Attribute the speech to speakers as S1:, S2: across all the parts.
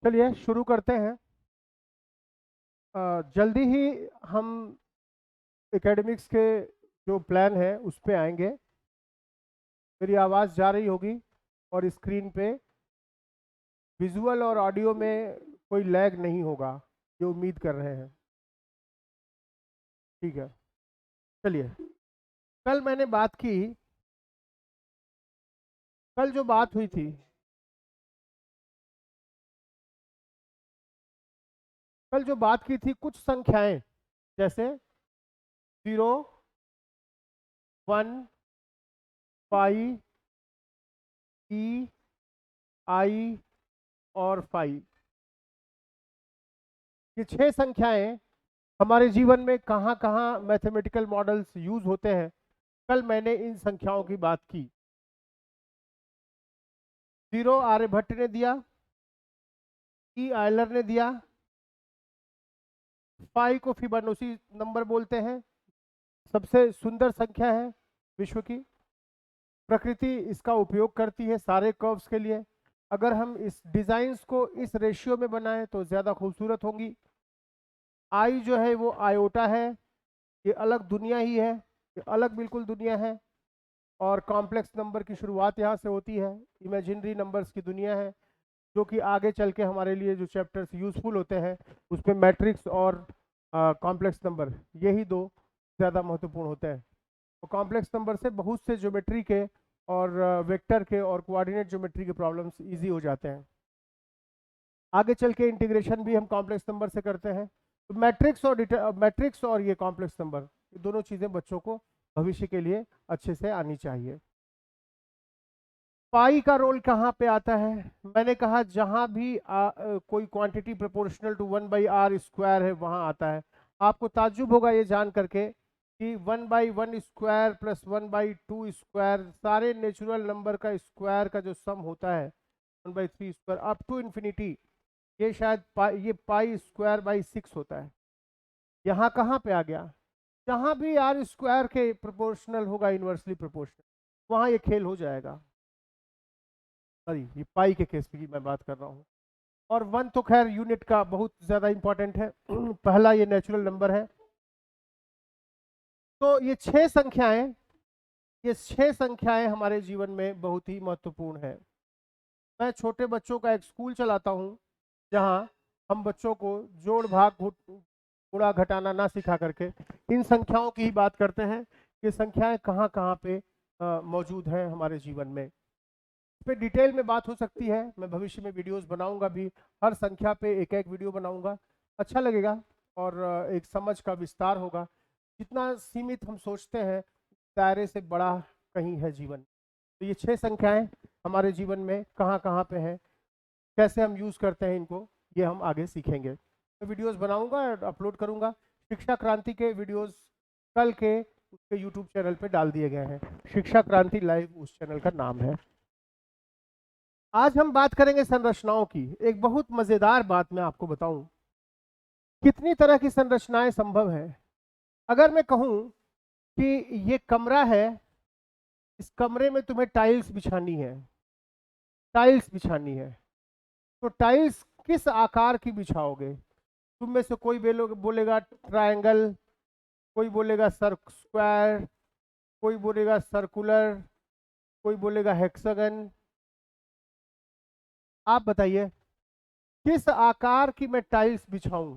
S1: चलिए शुरू करते हैं। जल्दी ही हम एकेडमिक्स के जो प्लान है उस पे आएंगे। मेरी आवाज़ जा रही होगी और स्क्रीन पे विजुअल और ऑडियो में कोई लैग नहीं होगा, ये उम्मीद कर रहे हैं। ठीक है, चलिए। कल मैंने बात की, कल जो बात हुई थी, कल जो बात की थी कुछ संख्याएं जैसे 0, 1, पाई, ई, आई और 5। ये 6 संख्याएं हमारे जीवन में कहाँ कहाँ मैथमेटिकल मॉडल्स यूज होते हैं। कल मैंने इन संख्याओं की बात की। 0 आर्यभट्ट ने दिया, ई आयलर ने दिया, 5 को फिबोनाची नंबर बोलते हैं, सबसे सुंदर संख्या है विश्व की। प्रकृति इसका उपयोग करती है सारे कर्व्स के लिए। अगर हम इस डिजाइन्स को इस रेशियो में बनाएं तो ज़्यादा खूबसूरत होंगी। आई जो है वो आयोटा है, ये अलग दुनिया ही है, ये अलग बिल्कुल दुनिया है। और कॉम्प्लेक्स नंबर की शुरुआत यहाँ से होती है, इमेजिनरी नंबर्स की दुनिया है, जो कि आगे चल के हमारे लिए जो चैप्टर्स यूजफुल होते हैं उसमें मैट्रिक्स और कॉम्प्लेक्स नंबर, यही दो ज़्यादा महत्वपूर्ण होते हैं। तो कॉम्प्लेक्स नंबर से बहुत से ज्योमेट्री के और वेक्टर के और कोऑर्डिनेट ज्योमेट्री के प्रॉब्लम्स इजी हो जाते हैं। आगे चल के इंटीग्रेशन भी हम कॉम्प्लेक्स नंबर से करते हैं। तो मैट्रिक्स और ये कॉम्प्लेक्स नंबर, ये दोनों चीज़ें बच्चों को भविष्य के लिए अच्छे से आनी चाहिए। पाई का रोल कहाँ पे आता है? मैंने कहा जहां भी कोई क्वांटिटी प्रोपोर्शनल टू 1/r² है वहां आता है। आपको ताज्जुब होगा ये जान करके कि 1/1² प्लस 1/2² सारे नेचुरल नंबर का स्क्वायर का जो सम होता है 1/3² अप टू इन्फिनिटी, ये शायद ये π²/6 होता है। यहाँ कहाँ पे आ गया? जहाँ भी r² के प्रोपोर्शनल होगा, इन्वर्सली प्रोपोर्शनल, वहाँ ये खेल हो जाएगा। सॉरी, ये पाई के केस की मैं बात कर रहा हूँ। और 1 तो खैर यूनिट का बहुत ज़्यादा इंपॉर्टेंट है। पहला ये नेचुरल नंबर है। तो ये 6 संख्याएं, ये 6 संख्याएं हमारे जीवन में बहुत ही महत्वपूर्ण है। मैं छोटे बच्चों का एक स्कूल चलाता हूँ जहाँ हम बच्चों को जोड़ भाग गुणा घटाना ना सिखा करके इन संख्याओं की ही बात करते हैं कि संख्याएं कहाँ कहाँ पे मौजूद हैं हमारे जीवन में। इस पे डिटेल में बात हो सकती है, मैं भविष्य में वीडियोस बनाऊंगा भी, हर संख्या पे एक एक वीडियो बनाऊंगा, अच्छा लगेगा और एक समझ का विस्तार होगा। जितना सीमित हम सोचते हैं दायरे से बड़ा कहीं है जीवन। तो ये 6 संख्याएं हमारे जीवन में कहाँ कहाँ पे हैं, कैसे हम यूज़ करते हैं इनको, ये हम आगे सीखेंगे। तो वीडियोस बनाऊंगा और अपलोड करूंगा। शिक्षा क्रांति के वीडियोस कल के उसके यूट्यूब चैनल पे डाल दिए गए हैं। शिक्षा क्रांति लाइव उस चैनल का नाम है। आज हम बात करेंगे संरचनाओं की। एक बहुत मजेदार बात मैं आपको बताऊं, कितनी तरह की संरचनाएं संभव है। अगर मैं कहूं कि ये कमरा है, इस कमरे में तुम्हें टाइल्स बिछानी है, टाइल्स बिछानी है, तो टाइल्स किस आकार की बिछाओगे? तुम में से कोई बोलेगा ट्रायंगल, कोई बोलेगा स्क्वायर, कोई बोलेगा सर्कुलर, कोई बोलेगा हेक्सागन। आप बताइए किस आकार की मैं टाइल्स बिछाऊं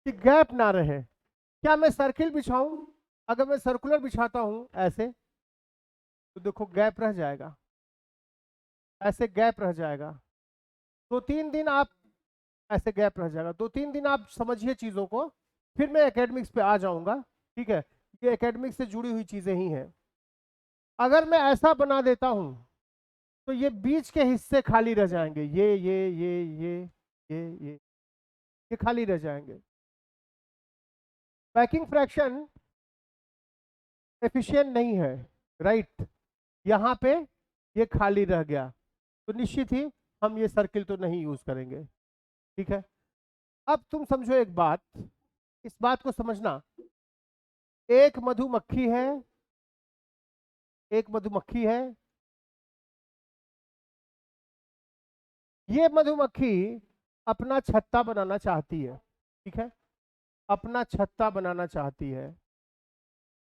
S1: कि गैप ना रहे? क्या मैं सर्किल बिछाऊं? अगर मैं सर्कुलर बिछाता हूं ऐसे, तो देखो गैप रह जाएगा, ऐसे गैप रह जाएगा। 2-3 दिन आप ऐसे गैप रह जाएगा, 2-3 दिन आप समझिए चीज़ों को, फिर मैं एकेडमिक्स पे आ जाऊंगा। ठीक है, ये एकेडमिक्स से जुड़ी हुई चीज़ें ही हैं। अगर मैं ऐसा बना देता हूं तो ये बीच के हिस्से खाली रह जाएंगे, ये ये खाली रह जाएंगे। पैकिंग फ्रैक्शन एफिशिएंट नहीं है, राइट? यहाँ पे ये खाली रह गया, तो निश्चित ही हम ये सर्किल तो नहीं यूज करेंगे। ठीक है, अब तुम समझो एक बात, इस बात को समझना। एक मधुमक्खी है, एक मधुमक्खी है, ये मधुमक्खी अपना छत्ता बनाना चाहती है, ठीक है, अपना छत्ता बनाना चाहती है।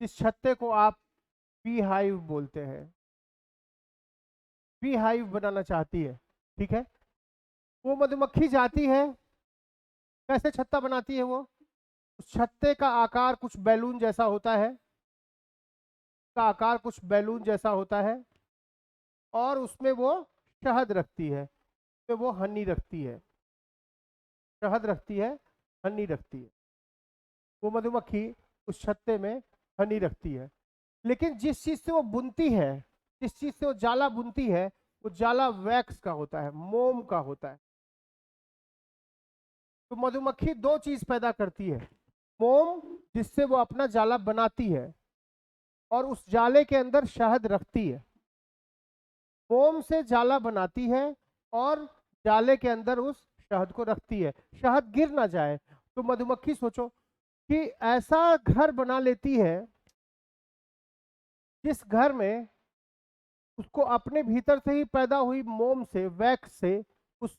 S1: इस छत्ते को आप बी हाइव बोलते हैं, बी हाइव बनाना चाहती है, ठीक है। वो मधुमक्खी जाती है, कैसे छत्ता बनाती है वो, उस छत्ते का आकार कुछ बैलून जैसा होता है, का आकार कुछ बैलून जैसा होता है, और उसमें वो शहद रखती है, उसमें वो हनी रखती है, शहद रखती है, हनी रखती है। वो मधुमक्खी उस छत्ते में हनी रखती है। लेकिन जिस चीज से वो बुनती है, जिस चीज से वो जाला बुनती है, वो जाला वैक्स का होता है, मोम का होता है। तो मधुमक्खी दो चीज पैदा करती है, मोम जिससे वो अपना जाला बनाती है, और उस जाले के अंदर शहद रखती है। मोम से जाला बनाती है और जाले के अंदर उस शहद को रखती है, शहद गिर ना जाए। तो मधुमक्खी सोचो कि ऐसा घर बना लेती है जिस घर में उसको अपने भीतर से ही पैदा हुई मोम से, वैक्स से उस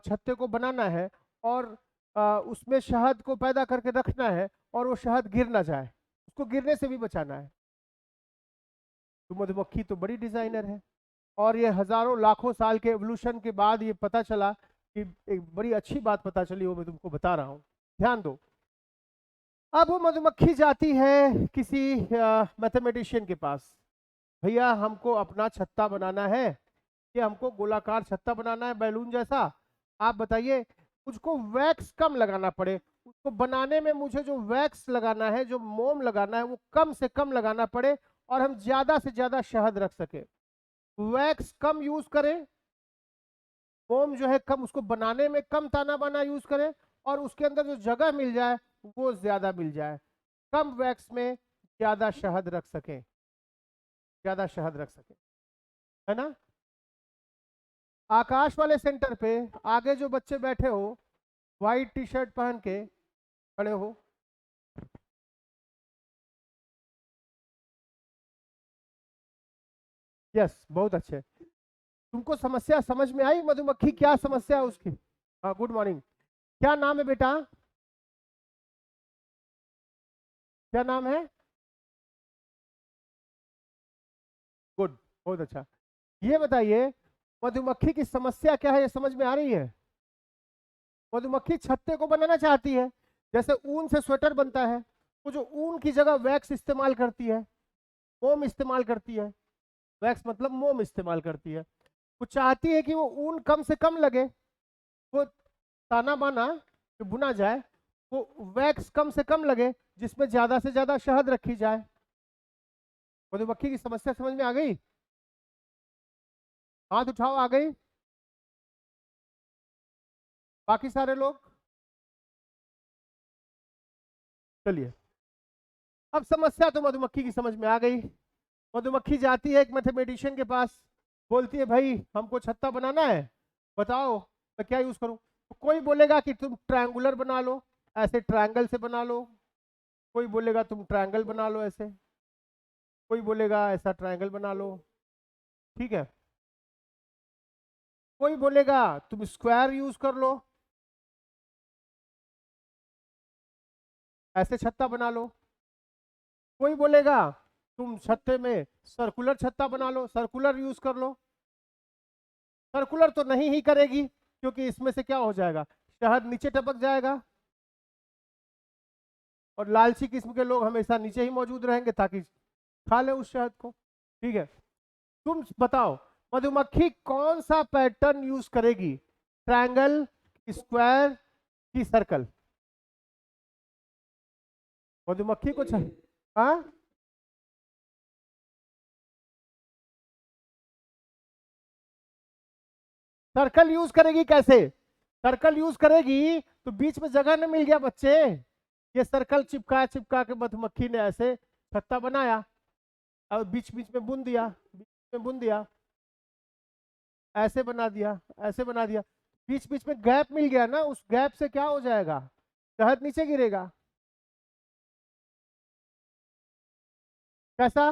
S1: छत्ते को बनाना है, और उसमें शहद को पैदा करके रखना है, और वो शहद गिर ना जाए, उसको गिरने से भी बचाना है। तो मधुमक्खी तो बड़ी डिजाइनर है, और ये हजारों लाखों साल के एवोल्यूशन के बाद ये पता चला कि एक बड़ी अच्छी बात पता चली, वो मैं तुमको बता रहा हूँ, ध्यान दो। अब वो मधुमक्खी जाती है किसी मैथमेटिशियन के पास, भैया हमको अपना छत्ता बनाना है, कि हमको गोलाकार छत्ता बनाना है बैलून जैसा, आप बताइए मुझको वैक्स कम लगाना पड़े, उसको बनाने में मुझे जो वैक्स लगाना है, जो मोम लगाना है, वो कम से कम लगाना पड़े, और हम ज्यादा से ज्यादा शहद रख सके। वैक्स कम यूज करें, मोम जो है कम, उसको बनाने में कम ताना बाना यूज करें, और उसके अंदर जो जगह मिल जाए वो ज्यादा मिल जाए, कम वैक्स में ज्यादा शहद रख सके, ज्यादा शहद रख सके, है ना। आकाश वाले सेंटर पे आगे जो बच्चे बैठे हो, व्हाइट टी शर्ट पहन के खड़े हो, यस बहुत अच्छे। तुमको समस्या समझ में आई, मधुमक्खी क्या समस्या है उसकी। हाँ गुड मॉर्निंग, क्या नाम है बेटा, क्या नाम है। गुड, बहुत अच्छा। ये बताइए मधुमक्खी की समस्या क्या है, ये समझ में आ रही है। मधुमक्खी छत्ते को बनाना चाहती है, जैसे ऊन से स्वेटर बनता है, वो जो ऊन की जगह वैक्स इस्तेमाल करती है, मोम इस्तेमाल करती है, वैक्स मतलब मोम इस्तेमाल करती है। वो चाहती है कि वो ऊन कम से कम लगे, वो ताना बाना जो बुना जाए वो वैक्स कम से कम लगे, जिसमें ज्यादा से ज्यादा शहद रखी जाए। मधुमक्खी की समस्या समझ में आ गई, हाथ उठाओ, आ गई, बाकी सारे लोग। चलिए, अब समस्या तो मधुमक्खी की समझ में आ गई। मधुमक्खी जाती है एक मैथमेटिशियन के पास, बोलती है भाई हमको छत्ता बनाना है, बताओ मैं क्या यूज करूं। तो कोई बोलेगा कि तुम ट्रायंगुलर बना लो, ऐसे ट्रायंगल से बना लो, कोई बोलेगा तुम ट्रायंगल बना लो ऐसे, कोई बोलेगा ऐसा ट्रायंगल बना लो, ठीक है, कोई बोलेगा तुम स्क्वायर यूज कर लो, ऐसे छत्ता बना लो, कोई बोलेगा तुम छत्ते में सर्कुलर छत्ता बना लो, सर्कुलर यूज कर लो। सर्कुलर तो नहीं ही करेगी, क्योंकि इसमें से क्या हो जाएगा, शहद नीचे टपक जाएगा, और लालची किस्म के लोग हमेशा नीचे ही मौजूद रहेंगे ताकि खा ले उस शहद को, ठीक है। तुम बताओ मधुमक्खी कौन सा पैटर्न यूज करेगी, ट्रायंगल, स्क्वायर की सर्कल। मधुमक्खी को हाँ, सर्कल यूज करेगी कैसे, सर्कल यूज करेगी तो बीच में जगह न मिल गया बच्चे, ये सर्कल चिपका चिपका के मधुमक्खी ने ऐसे छत्ता बनाया, और बीच बीच में बुन दिया, बीच में बुन दिया, ऐसे बना दिया, ऐसे बना दिया, बीच बीच में गैप मिल गया ना, उस गैप से क्या हो जाएगा, शहद नीचे गिरेगा, कैसा।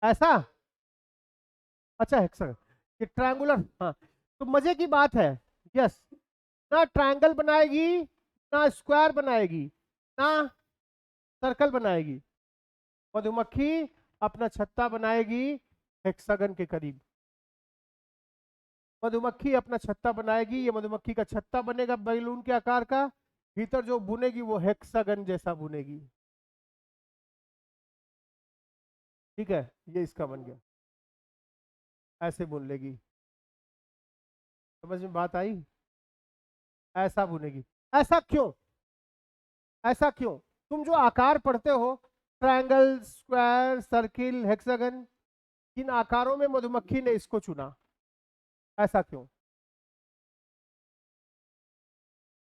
S1: ऐसा, अच्छा हेक्सागन, ये ट्रायंगुलर, हाँ। तो मजे की बात है, यस, ना ट्रायंगल बनाएगी, ना स्क्वायर बनाएगी, ना सर्कल बनाएगी। मधुमक्खी अपना छत्ता बनाएगी हेक्सागन के करीब। मधुमक्खी अपना छत्ता बनाएगी, ये मधुमक्खी का छत्ता बनेगा बैलून के आकार का, भीतर जो बुनेगी वो हेक्सागन जैसा बुनेगी। ठीक है, ये इसका बन गया, ऐसे बुन लेगी। समझ में बात आई? ऐसा बुनेगी। ऐसा क्यों? ऐसा क्यों? तुम जो आकार पढ़ते हो, ट्रायंगल, स्क्वायर, सर्किल, हेक्सागन, किन आकारों में मधुमक्खी ने इसको चुना? ऐसा क्यों?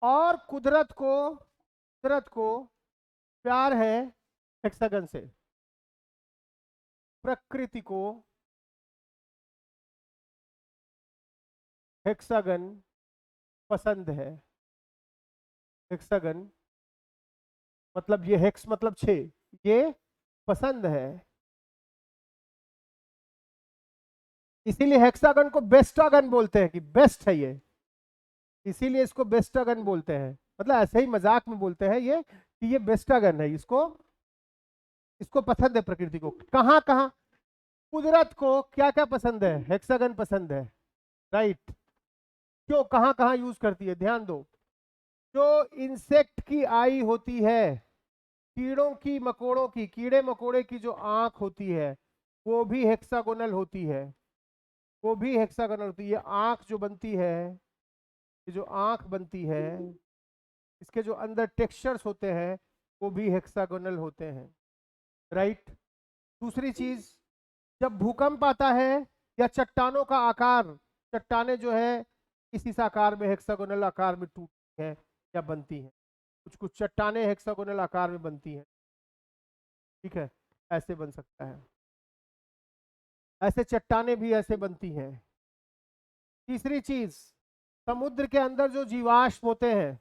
S1: और कुदरत को प्यार है हेक्सागन से। प्रकृति को हेक्सागन पसंद है। हेक्सागन मतलब ये हेक्स मतलब 6, ये पसंद है। इसीलिए हेक्सागन को बेस्टागन बोलते हैं कि बेस्ट है ये, इसीलिए इसको बेस्टागन बोलते हैं। मतलब ऐसे ही मजाक में बोलते हैं ये कि ये बेस्टागन है, इसको इसको पसंद है प्रकृति को। कहां कहां कुदरत को क्या क्या पसंद है? हेक्सागन पसंद है, राइट। क्यों, कहां कहां यूज करती है, ध्यान दो। जो इंसेक्ट की आई होती है, कीड़ों की मकोड़ों की, कीड़े मकोड़े की जो आंख होती है, वो भी हेक्सागोनल होती है। वो भी हेक्सागोनल होती है। आंख जो बनती है, ये जो आंख बनती है, इसके जो अंदर टेक्सचर्स होते हैं वो भी हेक्सागोनल होते हैं, राइट। दूसरी चीज, जब भूकंप आता है या चट्टानों का आकार, चट्टाने जो है इस आकार में हेक्सागोनल आकार में टूटती है या बनती है। कुछ कुछ चट्टाने हेक्सागोनल आकार में बनती हैं, ठीक है, ऐसे बन सकता है। ऐसे चट्टाने भी ऐसे बनती हैं। तीसरी चीज, समुद्र के अंदर जो जीवाश्म होते हैं,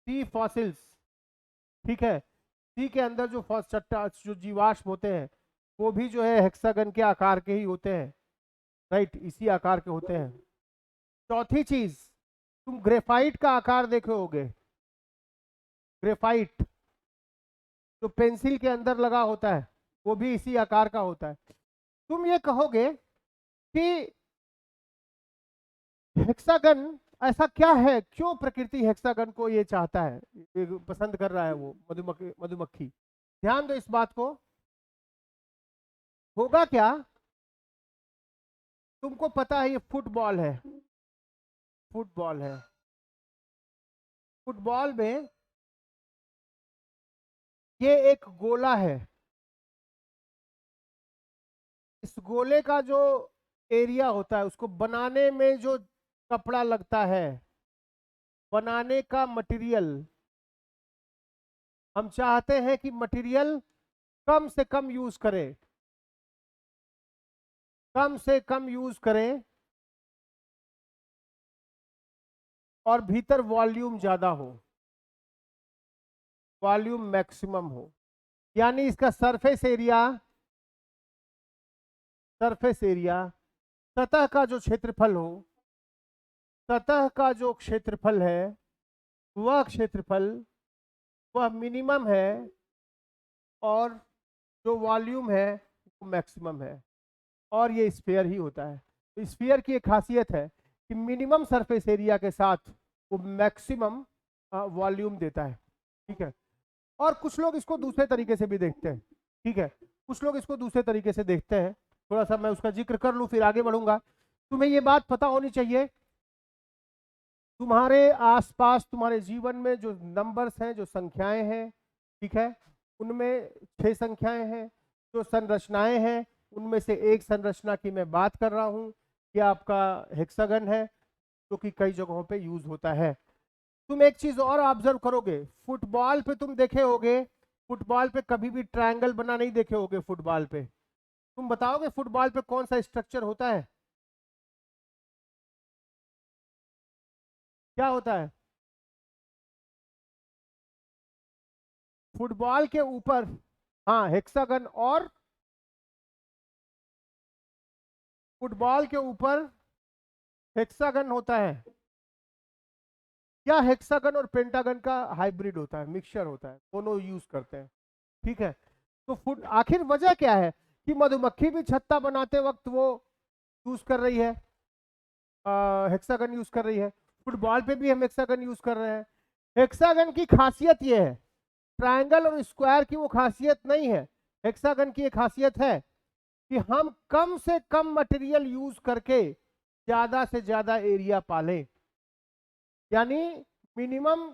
S1: सी फॉसिल्स, ठीक है, सी के अंदर जो चट्टा जो जीवाश्म होते हैं वो भी जो है हेक्सागन के आकार के ही होते हैं, राइट, इसी आकार के होते हैं। चौथी चीज, तुम ग्रेफाइट का आकार देखे होगे। ग्रेफाइट जो पेंसिल के अंदर लगा होता है वो भी इसी आकार का होता है। तुम ये कहोगे कि हेक्सागन ऐसा क्या है, क्यों प्रकृति हेक्सागन को ये चाहता है, ये पसंद कर रहा है वो मधुमक्खी। ध्यान दो इस बात को। होगा क्या, तुमको पता है ये फुटबॉल है, फुटबॉल है। फुटबॉल में ये एक गोला है। इस गोले का जो एरिया होता है, उसको बनाने में जो कपड़ा लगता है, बनाने का मटेरियल, हम चाहते हैं कि मटेरियल कम से कम यूज करें, कम से कम यूज करें, और भीतर वॉल्यूम ज्यादा हो, वॉल्यूम मैक्सिमम हो। यानी इसका सरफेस एरिया, सतह का जो क्षेत्रफल हो, सतह का जो क्षेत्रफल है, वह क्षेत्रफल वह मिनिमम है, और जो वॉल्यूम है वो मैक्सिमम है। और ये स्फीयर ही होता है। तो स्फीयर की एक खासियत है कि मिनिमम सरफेस एरिया के साथ वो मैक्सिमम वॉल्यूम देता है, ठीक है। और कुछ लोग इसको दूसरे तरीके से भी देखते हैं, ठीक है, कुछ लोग इसको दूसरे तरीके से देखते हैं। थोड़ा सा मैं उसका जिक्र कर लूं फिर आगे बढ़ूंगा। तुम्हें ये बात पता होनी चाहिए, तुम्हारे आसपास तुम्हारे जीवन में जो नंबर्स हैं, जो संख्याएं हैं, ठीक है, उनमें 6 संख्याएं हैं। जो संरचनाएं हैं उनमें से एक संरचना की मैं बात कर रहा हूं, कि आपका हेक्सागन है, जो कि कई जगहों पे यूज होता है। तुम एक चीज और ऑब्जर्व करोगे, फुटबॉल पे तुम देखे होगे, फुटबॉल पे कभी भी ट्रायंगल बना नहीं देखे होगे फुटबॉल पे। तुम बताओगे फुटबॉल पे कौन सा स्ट्रक्चर होता है, क्या होता है? फुटबॉल के ऊपर, हाँ, हेक्सागन और फुटबॉल के ऊपर हेक्सागन होता है या हेक्सागन और पेंटागन का हाइब्रिड होता है, मिक्सचर होता है, दोनों यूज करते हैं। ठीक है, तो फुट आखिर वजह क्या है कि मधुमक्खी भी छत्ता बनाते वक्त वो यूज कर रही है, हेक्सागन यूज कर रही है, फुटबॉल पे भी हम हेक्सागन यूज कर रहे हैं। हेक्सागन की खासियत ये है, ट्रायंगल और स्क्वायर की वो खासियत नहीं है। हेक्सागन की एक खासियत है कि हम कम से कम मटेरियल यूज करके ज्यादा से ज्यादा एरिया पालें, यानी मिनिमम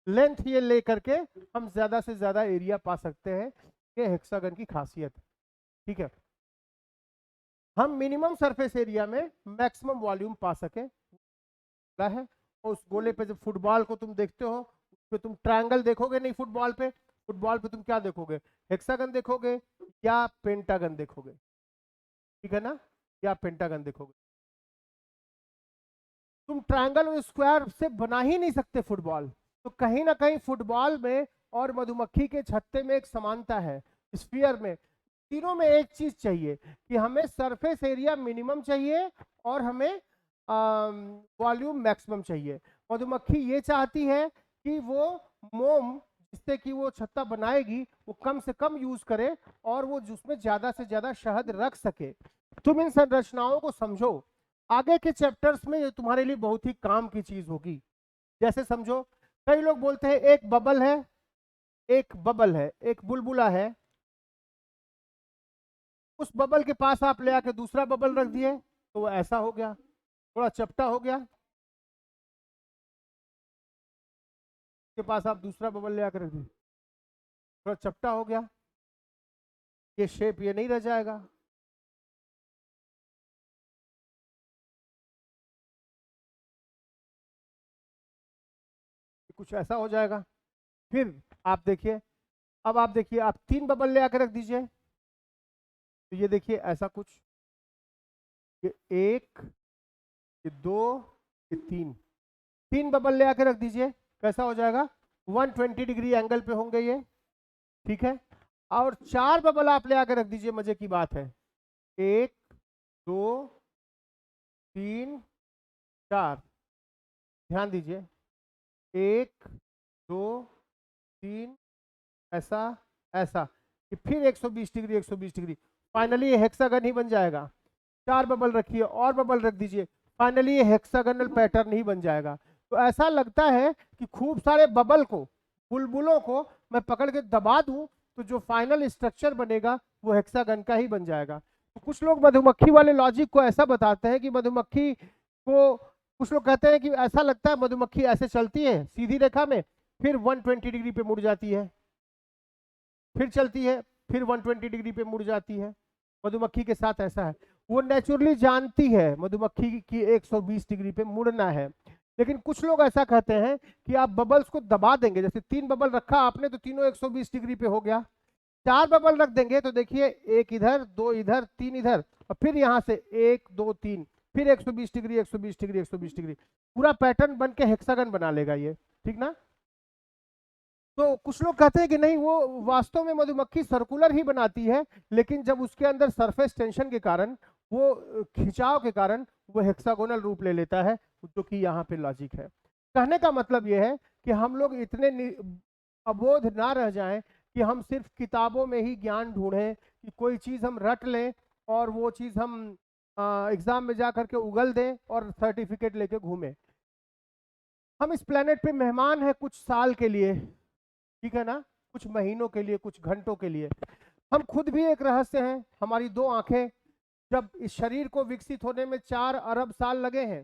S1: लेंथ ये लेकर के हम ज्यादा से ज्यादा एरिया पा सकते हैं। ये हेक्सागन की खासियत है। ठीक है, हम मिनिमम सरफेस एरिया में मैक्सिमम वॉल्यूम पा सके है। और उस गोले पे जब फुटबॉल को तुम देखते हो, उस पे तुम ट्रायंगल देखोगे नहीं, फुटबॉल पे, फुटबॉल पे तुम क्या देखोगे, हेक्सागन देखोगे या पेंटागन देखोगे। ठीक है ना, या पेंटागन देखोगे। तुम ट्रायंगल और स्क्वायर से बना ही नहीं सकते फुटबॉल। तो कहीं ना कहीं फुटबॉल में और मधुमक्खी के छत्ते में एक समानता है, स्फीयर में। तीनों में एक चीज चाहिए कि हमें सरफेस एरिया मिनिमम चाहिए और हमें वॉल्यूम मैक्सिमम चाहिए। मधुमक्खी ये चाहती है कि वो मोम जिससे कि वो छत्ता बनाएगी वो कम से कम यूज करे और वो जिसमें ज्यादा से ज्यादा शहद रख सके। तुम इन संरचनाओं को समझो, आगे के चैप्टर्स में ये तुम्हारे लिए बहुत ही काम की चीज होगी। जैसे समझो, कई लोग बोलते हैं एक बबल है, एक बबल है, एक बुलबुला है, उस बबल के पास आप ले आके दूसरा बबल रख दिए तो वो ऐसा हो गया, थोड़ा चपटा हो गया। के पास आप दूसरा बबल ले आकर रख दिए, थोड़ा चपटा हो गया, ये शेप ये नहीं रह जाएगा। कुछ ऐसा हो जाएगा। फिर आप देखिए, अब आप देखिए, आप तीन बबल ले आकर रख दीजिए तो ये देखिए ऐसा कुछ, ये एक, ये दो, ये तीन, तीन बबल ले आकर रख दीजिए, कैसा हो जाएगा, 120 डिग्री एंगल पे होंगे ये। ठीक है, और चार बबल आप ले आकर रख दीजिए, मजे की बात है, एक, दो, तीन, चार, ध्यान दीजिए, एक, दो, तीन, ऐसा, ऐसा, कि फिर 120 डिग्री, 120 डिग्री, फाइनली ये हेक्सागन ही बन जाएगा। चार बबल रखिए और बबल रख दीजिए, फाइनली ये हेक्सागनल पैटर्न ही बन जाएगा। तो ऐसा लगता है कि खूब सारे बबल को, बुलबुलों को मैं पकड़ के दबा दूं तो जो फाइनल स्ट्रक्चर बनेगा वो हेक्सागन का ही बन जाएगा। तो कुछ लोग मधुमक्खी वाले लॉजिक को ऐसा बताते हैं कि मधुमक्खी को, कुछ लोग कहते हैं कि ऐसा लगता है मधुमक्खी ऐसे चलती है सीधी रेखा में, फिर 120 डिग्री पे मुड़ जाती है, फिर चलती है, फिर 120 डिग्री पे मुड़ जाती है। मधुमक्खी के साथ ऐसा है, वो नेचुरली जानती है मधुमक्खी की 120 डिग्री पे मुड़ना है। लेकिन कुछ लोग ऐसा कहते हैं कि आप बबल्स को दबा देंगे, जैसे तीन बबल रखा आपने तो तीनों 120 डिग्री पे हो गया, चार बबल रख देंगे तो देखिए एक इधर, दो इधर, तीन इधर, और फिर यहां से एक, दो, तीन, फिर 120 डिग्री, 120 डिग्री, 120 डिग्री, पूरा पैटर्न बन के हेक्सागन बना लेगा ये। ठीक ना। तो कुछ लोग कहते हैं कि नहीं, वो वास्तव में मधुमक्खी सर्कुलर ही बनाती है, लेकिन जब उसके अंदर सरफेस टेंशन के कारण, वो खिंचाव के कारण वो हेक्सागोनल रूप ले लेता है, जो कि यहाँ पे लॉजिक है। कहने का मतलब ये है कि हम लोग इतने अबोध ना रह जाएं कि हम सिर्फ किताबों में ही ज्ञान ढूंढें, कि कोई चीज़ हम रट लें और वो चीज़ हम एग्जाम में जा करके उगल दें और सर्टिफिकेट लेके घूमें। हम इस प्लेनेट पे मेहमान हैं कुछ साल के लिए, ठीक है ना, कुछ महीनों के लिए, कुछ घंटों के लिए। हम खुद भी एक रहस्य हैं, हमारी दो आंखें, जब इस शरीर को विकसित होने में 4 अरब साल लगे हैं,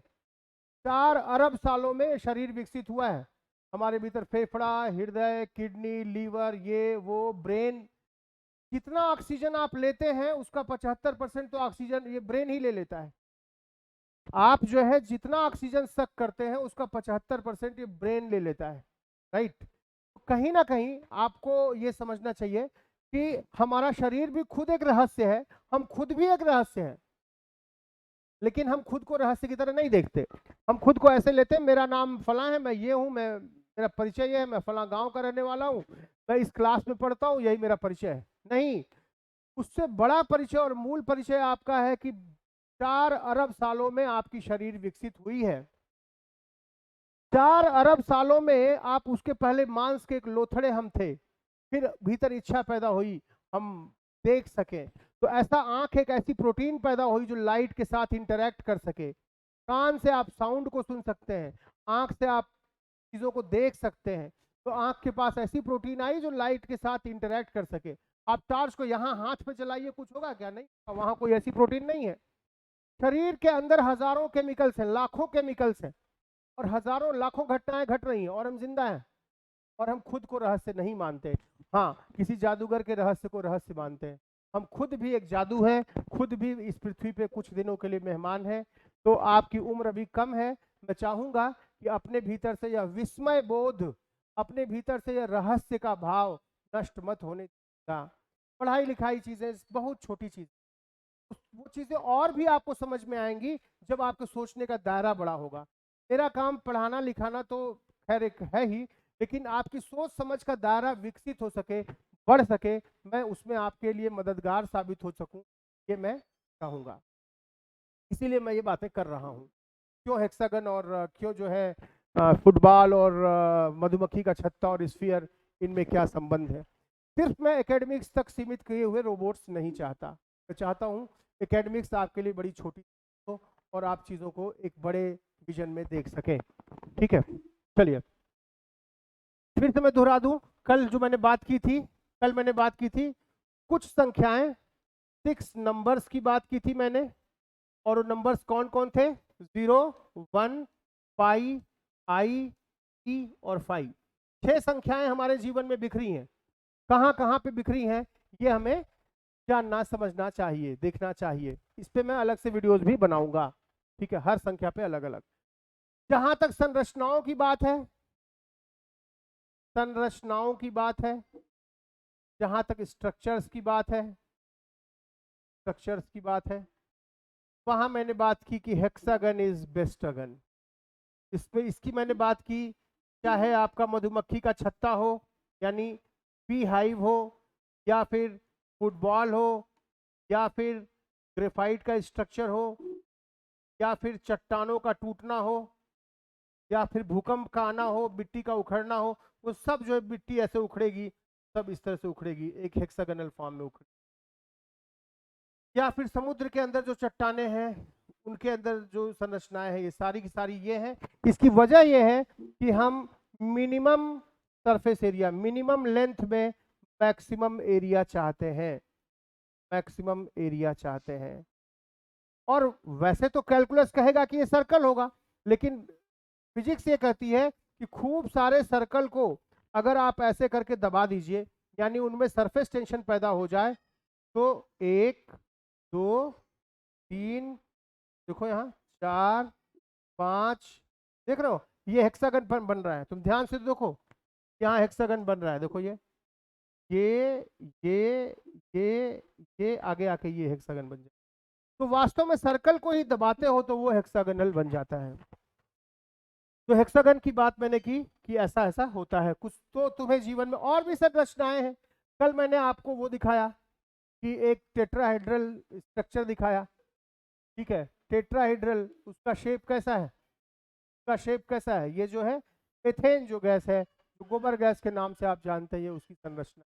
S1: 4 अरब सालों में शरीर विकसित हुआ है। हमारे भीतर फेफड़ा, हृदय, किडनी, लीवर, ये वो, ब्रेन, जितना ऑक्सीजन आप लेते हैं उसका 75% तो ऑक्सीजन ये ब्रेन ही ले लेता है। आप जो है जितना ऑक्सीजन सक करते हैं उसका 75% ये ब्रेन ले लेता है, राइट। कहीं ना कहीं आपको ये समझना चाहिए कि हमारा शरीर भी खुद एक रहस्य है, हम खुद भी एक रहस्य हैं, लेकिन हम खुद को रहस्य की तरह नहीं देखते। हम खुद को ऐसे लेते हैं, मेरा नाम फला है, मैं ये हूं, मैं, मेरा परिचय ये है, मैं फला गांव का रहने वाला हूं, मैं इस क्लास में पढ़ता हूं, यही मेरा परिचय है। नहीं, उससे बड़ा परिचय और मूल परिचय आपका है कि 4 अरब सालों में आपकी शरीर विकसित हुई है। 4 अरब सालों में आप, उसके पहले मांस के एक लोथड़े हम थे, फिर भीतर इच्छा पैदा हुई हम देख सके, तो ऐसा आंख एक ऐसी प्रोटीन पैदा हुई जो लाइट के साथ इंटरैक्ट कर सके, कान से आप साउंड को सुन सकते हैं, आंख से आप चीजों को देख सकते हैं, तो आंख के पास ऐसी प्रोटीन आई जो लाइट के साथ इंटरैक्ट कर सके। आप टार्च को यहाँ हाथ पे चलाइए, कुछ होगा क्या? नहीं, वहां कोई ऐसी प्रोटीन नहीं है। शरीर के अंदर हजारों केमिकल्स हैं, लाखों केमिकल्स हैं, और हजारों लाखों घटनाएं घट रही हैं, और हम जिंदा हैं, और हम खुद को रहस्य नहीं मानते। हाँ, किसी जादूगर के रहस्य को रहस्य मानते हैं। हम खुद भी एक जादू है, खुद भी इस पृथ्वी पे कुछ दिनों के लिए मेहमान है। तो आपकी उम्र अभी कम है, मैं चाहूंगा कि अपने भीतर से यह विस्मय बोध, अपने भीतर से यह रहस्य का भाव नष्ट मत होने देगा। पढ़ाई लिखाई चीजें बहुत छोटी चीज, वो चीजें और भी आपको समझ में आएंगी जब आपके सोचने का दायरा बड़ा होगा। मेरा काम पढ़ाना लिखाना तो खैर एक है ही, लेकिन आपकी सोच समझ का दायरा विकसित हो सके, बढ़ सके, मैं उसमें आपके लिए मददगार साबित हो सकूं, ये मैं चाहूंगा। इसीलिए मैं ये बातें कर रहा हूँ। क्यों हेक्सागन और क्यों जो है फुटबॉल और मधुमक्खी का छत्ता और स्फीयर, इनमें क्या संबंध है? सिर्फ मैं एकेडमिक्स तक सीमित किए हुए रोबोट्स नहीं चाहता, मैं चाहता हूँ एकेडमिक्स आपके लिए बड़ी छोटी हो और आप चीज़ों को एक बड़े विजन में देख सकें। ठीक है, चलिए फिर से मैं दोहरा दूं, कल जो मैंने बात की थी, कल मैंने बात की थी कुछ संख्याएं, 6 नंबर्स की बात की थी मैंने, और वो नंबर्स कौन कौन थे? 0, 1, पाई, आई, ई और 5। 6 संख्याएं हमारे जीवन में बिखरी हैं। कहां कहां पे बिखरी हैं ये हमें जानना समझना चाहिए, देखना चाहिए। इस पे मैं अलग से वीडियोस भी बनाऊंगा, ठीक है, हर संख्या पे अलग अलग। जहां तक संरचनाओं की बात है, संरचनाओं की बात है, जहां तक स्ट्रक्चर्स की बात है, स्ट्रक्चर्स की बात है, वहां मैंने बात की कि हेक्सागन इज बेस्टागन। इसमें इसकी मैंने बात की, चाहे आपका मधुमक्खी का छत्ता हो, यानी बी हाइव हो, या फिर फुटबॉल हो, या फिर ग्रेफाइट का स्ट्रक्चर हो, या फिर चट्टानों का टूटना हो, या फिर भूकंप का आना हो, मिट्टी का उखड़ना हो, वो सब जो मिट्टी ऐसे उखड़ेगी, सब इस तरह से उखड़ेगी, एक हेक्सागोनल फॉर्म में उखड़ेगी। या फिर समुद्र के अंदर जो चट्टाने हैं, उनके अंदर जो संरचनाएं हैं, ये सारी की सारी ये है। इसकी वजह ये है कि हम minimum surface area, minimum length में मैक्सिमम एरिया चाहते हैं, मैक्सिमम एरिया चाहते हैं। और वैसे तो कैलकुलस कहेगा कि ये सर्कल होगा, लेकिन फिजिक्स ये कहती है कि खूब सारे सर्कल को अगर आप ऐसे करके दबा दीजिए, यानी उनमें सरफेस टेंशन पैदा हो जाए, तो 1, 2, 3, देखो यहाँ 4, 5, देख रहे हो ये हेक्सागन बन रहा है। तुम ध्यान से देखो, यहाँ हेक्सागन बन रहा है, देखो ये ये ये ये आगे आके ये हेक्सागन बन जाए। तो वास्तव में सर्कल को ही दबाते हो तो वो हेक्सागोनल बन जाता है। तो हेक्सागन की बात मैंने की कि ऐसा ऐसा होता है कुछ। तो तुम्हें जीवन में और भी संरचनाएं हैं। कल मैंने आपको वो दिखाया कि एक टेट्राहेड्रल स्ट्रक्चर दिखाया, ठीक है, टेट्राहेड्रल, उसका शेप कैसा है, उसका शेप कैसा है? ये जो है एथेन जो गैस है, जो गोबर गैस के नाम से आप जानते हैं, उसकी संरचना।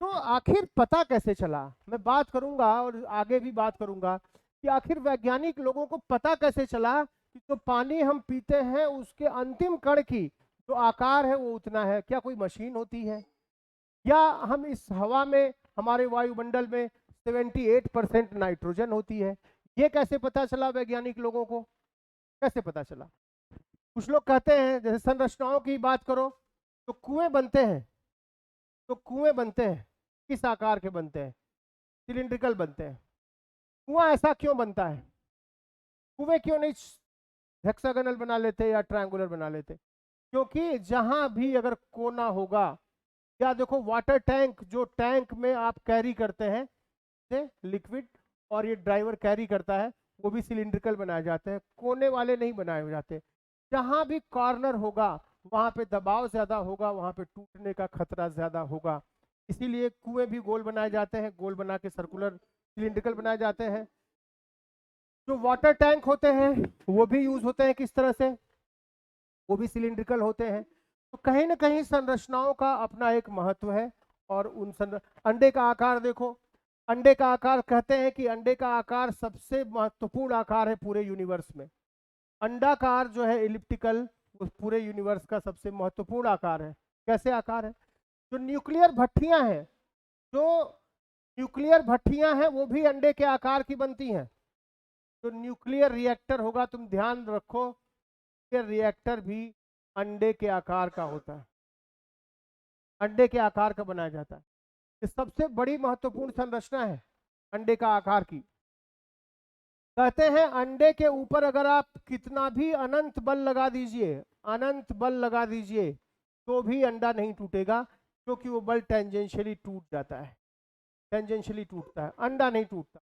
S1: तो आखिर पता कैसे चला, मैं बात करूंगा और आगे भी बात करूंगा कि आखिर वैज्ञानिक लोगों को पता कैसे चला कि जो पानी हम पीते हैं उसके अंतिम कण की जो आकार है वो उतना है। क्या कोई मशीन होती है? या हम इस हवा में, हमारे वायुमंडल में 78% नाइट्रोजन होती है? ये कैसे पता चला वैज्ञानिक लोगों को, कैसे पता चला? कुछ लोग कहते हैं, जैसे संरचनाओं की बात करो तो कुएं बनते हैं, तो कुएं बनते हैं किस आकार के बनते हैं? सिलिंड्रिकल बनते हैं। कुआं ऐसा क्यों बनता है? कुएं क्यों नहीं हेक्सागोनल बना लेते या ट्रायंगुलर बना लेते? क्योंकि जहां भी अगर कोना होगा, या देखो वाटर टैंक, जो टैंक में आप कैरी करते हैं लिक्विड, और ये ड्राइवर कैरी करता है, वो भी सिलिंड्रिकल बनाए जाते हैं, कोने वाले नहीं बनाए जाते। जहां भी कॉर्नर होगा वहां पे दबाव ज्यादा होगा, वहां पे टूटने का खतरा ज्यादा होगा। इसीलिए कुएं भी गोल बनाए जाते हैं, गोल बना के सर्कुलर सिलिंड्रिकल बनाए जाते हैं। जो वाटर टैंक होते हैं वो भी यूज होते हैं किस तरह से, वो भी सिलिंड्रिकल होते हैं। तो कहीं ना कहीं संरचनाओं का अपना एक महत्व है। और अंडे का आकार देखो, अंडे का आकार कहते हैं कि अंडे का आकार सबसे महत्वपूर्ण आकार है पूरे यूनिवर्स में। अंडाकार जो है इलिप्टिकल, उस पूरे यूनिवर्स का सबसे महत्वपूर्ण आकार है। कैसे आकार है? जो न्यूक्लियर भट्टियां हैं, जो न्यूक्लियर भट्टियां हैं वो भी अंडे के आकार की बनती हैं। जो न्यूक्लियर रिएक्टर होगा, तुम ध्यान रखो, रिएक्टर भी अंडे के आकार का होता है, अंडे के आकार का बनाया जाता है। ये सबसे बड़ी महत्वपूर्ण संरचना है अंडे का आकार की। कहते हैं अंडे के ऊपर अगर आप कितना भी अनंत बल लगा दीजिए, अनंत बल लगा दीजिए, तो भी अंडा नहीं टूटेगा, क्योंकि वो बल टेंजेंशियली टूट जाता है, टेंजेंशियली टूटता है, अंडा नहीं टूटता।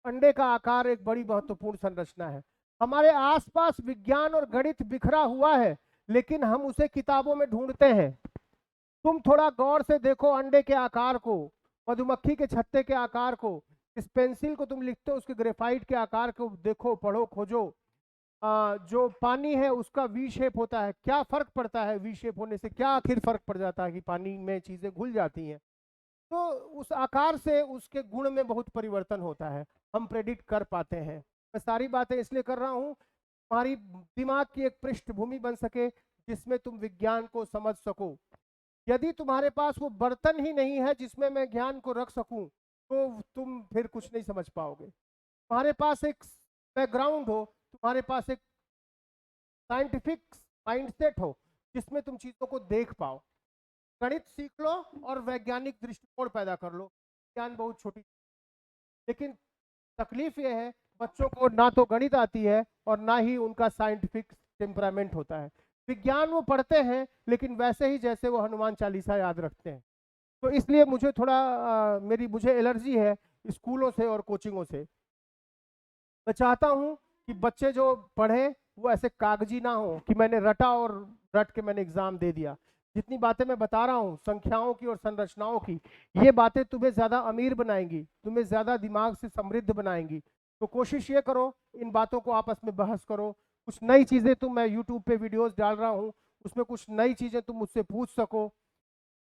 S1: अंडे का आकार एक बड़ी महत्वपूर्ण संरचना है। हमारे आसपास विज्ञान और गणित बिखरा हुआ है, लेकिन हम उसे किताबों में ढूंढते हैं। तुम थोड़ा गौर से देखो अंडे के आकार को, मधुमक्खी के छत्ते के आकार को, इस पेंसिल को तुम लिखते हो उसके ग्रेफाइट के आकार को देखो, पढ़ो, खोजो। जो पानी है उसका वी शेप होता है, क्या फर्क पड़ता है वी शेप होने से? क्या आखिर फर्क पड़ जाता है कि पानी में चीजें घुल जाती हैं। तो उस आकार से उसके गुण में बहुत परिवर्तन होता है, हम प्रेडिक्ट कर पाते हैं। मैं सारी बातें इसलिए कर रहा हूँ तुम्हारी दिमाग की एक पृष्ठभूमि बन सके जिसमें तुम विज्ञान को समझ सको। यदि तुम्हारे पास वो बर्तन ही नहीं है जिसमें मैं ज्ञान को रख सकूं, तो तुम फिर कुछ नहीं समझ पाओगे। तुम्हारे पास एक बैकग्राउंड हो, तुम्हारे पास एक साइंटिफिक माइंडसेट हो जिसमें तुम चीजों को देख पाओ। गणित सीख लो और वैज्ञानिक दृष्टिकोण पैदा कर लो, ज्ञान बहुत छोटी। लेकिन तकलीफ यह है बच्चों को ना तो गणित आती है और ना ही उनका साइंटिफिक टेम्परामेंट होता है। विज्ञान वो पढ़ते हैं लेकिन वैसे ही जैसे वो हनुमान चालीसा याद रखते हैं। तो इसलिए मुझे थोड़ा मुझे एलर्जी है स्कूलों से और कोचिंगों से। मैं चाहता हूं कि बच्चे जो पढ़े वो ऐसे कागजी ना हो कि मैंने रटा और रट के मैंने एग्जाम दे दिया। जितनी बातें मैं बता रहा हूँ संख्याओं की और संरचनाओं की, ये बातें तुम्हें ज्यादा अमीर बनाएंगी, तुम्हें ज्यादा दिमाग से समृद्ध बनाएंगी। तो कोशिश ये करो इन बातों को आपस में बहस करो। कुछ नई चीजें मैं यूट्यूब पे वीडियोस डाल रहा हूँ, उसमें कुछ नई चीजें तुम मुझसे पूछ सको,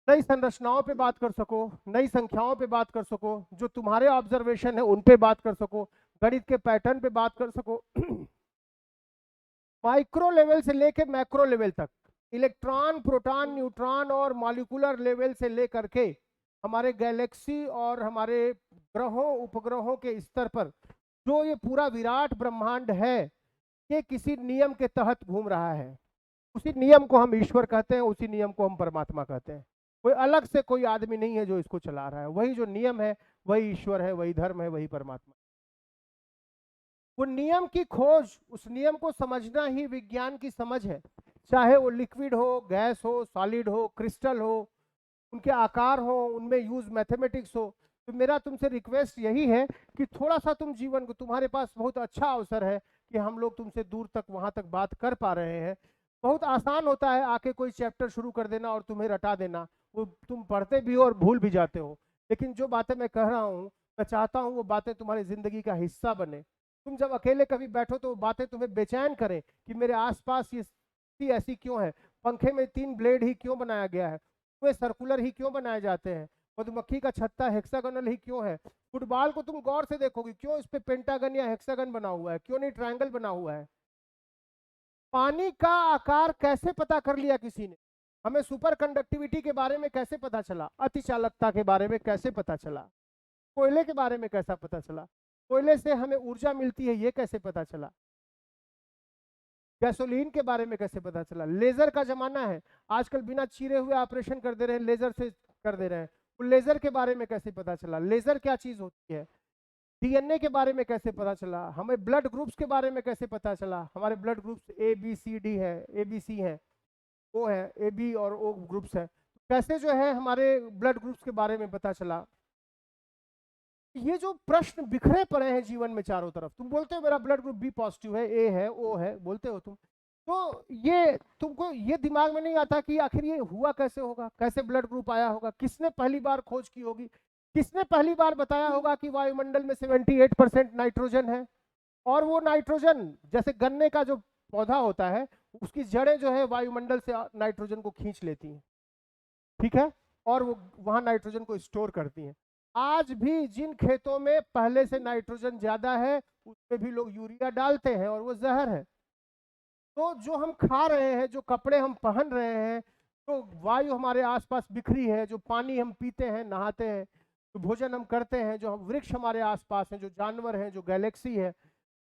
S1: नई संरचनाओं पे बात कर सको, नई संख्याओं पे बात कर सको, जो तुम्हारे ऑब्जर्वेशन है उन पे बात कर सको, गणित के पैटर्न पे बात कर सको। माइक्रो लेवल से लेके मैक्रो लेवल तक, इलेक्ट्रॉन, प्रोटॉन, न्यूट्रॉन और मॉलिक्यूलर लेवल से लेकर के हमारे गैलेक्सी और हमारे ग्रहों उपग्रहों के स्तर पर जो ये पूरा विराट ब्रह्मांड है, ये किसी नियम के तहत घूम रहा है। उसी नियम को हम ईश्वर कहते हैं, उसी नियम को हम परमात्मा कहते हैं। कोई अलग से कोई आदमी नहीं है जो इसको चला रहा है, वही जो नियम है वही ईश्वर है, वही धर्म है, वही परमात्मा। वो नियम की खोज, उस नियम को समझना ही विज्ञान की समझ है। चाहे वो लिक्विड हो, गैस हो, सॉलिड हो, क्रिस्टल हो, उनके आकार हो, उनमें यूज मैथमेटिक्स हो। तो मेरा तुमसे रिक्वेस्ट यही है कि थोड़ा सा तुम जीवन को, तुम्हारे पास बहुत अच्छा अवसर है कि हम लोग तुमसे दूर तक वहां तक बात कर पा रहे हैं। बहुत आसान होता है आके कोई चैप्टर शुरू कर देना और तुम्हें रटा देना, वो तुम पढ़ते भी हो और भूल भी जाते हो। लेकिन जो बातें मैं कह रहा हूँ, मैं चाहता हूँ वो बातें तुम्हारी जिंदगी का हिस्सा बने। तुम जब अकेले कभी बैठो तो वो बातें तुम्हें बेचैन करें कि मेरे आसपास ये स्थिति ऐसी क्यों है, पंखे में 3 ब्लेड ही क्यों बनाया गया है, वे सर्कुलर ही क्यों बनाए जाते हैं, मधुमक्खी का छत्ता हेक्सागोनल ही क्यों है, फुटबॉल को तुम गौर से देखोगे क्यों इस पे पेंटागन या हेक्सागन बना हुआ है, क्यों नहीं ट्रायंगल बना हुआ है। पानी का आकार कैसे पता कर लिया किसी ने, हमें सुपर कंडक्टिविटी के बारे में कैसे पता चला, अति चालकता के बारे में कैसे पता चला, कोयले के बारे में कैसा पता चला, कोयले से हमें ऊर्जा मिलती है ये कैसे पता चला, गैसोलीन के बारे में कैसे पता चला। लेजर का जमाना है, आजकल बिना चीरे हुए ऑपरेशन कर दे रहे हैं, लेजर से कर दे रहे हैं। लेजर के बारे में कैसे पता चला, लेजर क्या चीज होती है, डीएनए के बारे में कैसे पता चला, हमें ब्लड ग्रुप्स के बारे में कैसे पता चला, हमारे ब्लड ग्रुप्स ABCD है, ABC है, ओ है, AB और O ग्रुप्स है, कैसे जो है हमारे ब्लड ग्रुप्स के बारे में पता चला। ये जो प्रश्न बिखरे पड़े हैं जीवन में चारों तरफ, तुम बोलते हो मेरा ब्लड ग्रुप B पॉजिटिव है, A है, O है, बोलते हो तुम, तो ये तुमको ये दिमाग में नहीं आता कि आखिर ये हुआ कैसे होगा, कैसे ब्लड ग्रुप आया होगा, किसने पहली बार खोज की होगी, किसने पहली बार बताया होगा कि वायुमंडल में 78% नाइट्रोजन है, और वो नाइट्रोजन, जैसे गन्ने का जो पौधा होता है, उसकी जड़ें जो है वायुमंडल से नाइट्रोजन को खींच लेती हैं, ठीक है, और वो वहां नाइट्रोजन को स्टोर करती हैं। आज भी जिन खेतों में पहले से नाइट्रोजन ज्यादा है, उसमें भी लोग यूरिया डालते हैं और वो जहर है। तो जो हम खा रहे हैं, जो कपड़े हम पहन रहे हैं, जो वायु हमारे आसपास बिखरी है, जो पानी हम पीते हैं, नहाते हैं, जो भोजन हम करते हैं, जो वृक्ष हमारे आसपास हैं, जो जानवर हैं, जो गैलेक्सी है,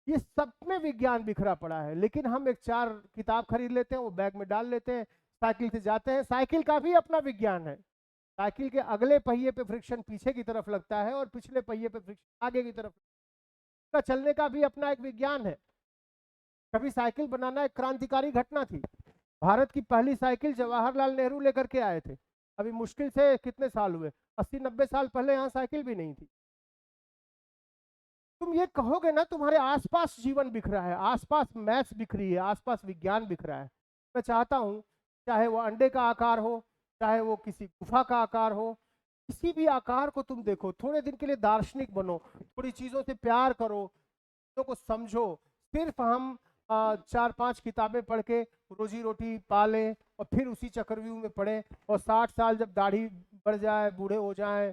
S1: ये सब में विज्ञान बिखरा पड़ा है। लेकिन हम एक 4 किताब खरीद लेते हैं, वो बैग में डाल लेते हैं, साइकिल से जाते हैं। साइकिल का भी अपना विज्ञान है। साइकिल के अगले पहिए पे फ्रिक्शन पीछे की तरफ लगता है और पिछले पहिए पे फ्रिक्शन आगे की तरफ। का चलने का भी अपना एक विज्ञान है। कभी साइकिल बनाना एक क्रांतिकारी घटना थी। भारत की पहली साइकिल जवाहरलाल नेहरू लेकर के आए थे। अभी मुश्किल से कितने साल हुए, 80-90 साल पहले यहाँ साइकिल भी नहीं थी। तुम ये कहोगे ना, तुम्हारे आसपास जीवन बिखरा है, आसपास मैथ्स बिखरी है, आसपास विज्ञान बिखरा है। मैं चाहता हूं, चाहे वो अंडे का आकार हो, चाहे वो किसी गुफा का आकार हो, किसी भी आकार को तुम देखो, थोड़े दिन के लिए दार्शनिक बनो, थोड़ी चीजों से प्यार करो, चीजों को समझो। सिर्फ हम 4-5 किताबें पढ़ के रोजी रोटी पाले और फिर उसी चक्रव्यूह में पड़े, और 60 साल जब दाढ़ी बढ़ जाए, बूढ़े हो जाए,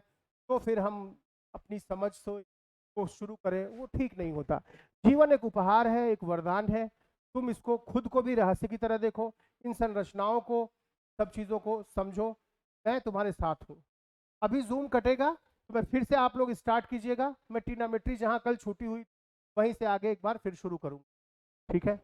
S1: तो फिर हम अपनी समझ को शुरू करें, वो ठीक नहीं होता। जीवन एक उपहार है, एक वरदान है। तुम इसको खुद को भी रहस्य की तरह देखो, इन संरचनाओं को, सब चीजों को समझो। मैं तुम्हारे साथ हूँ। अभी जूम कटेगा तो मैं फिर से, आप लोग स्टार्ट कीजिएगा। मैं ट्रिग्नोमेट्री जहाँ कल छूटी हुई वहीं से आगे एक बार फिर शुरू करूँ, ठीक है।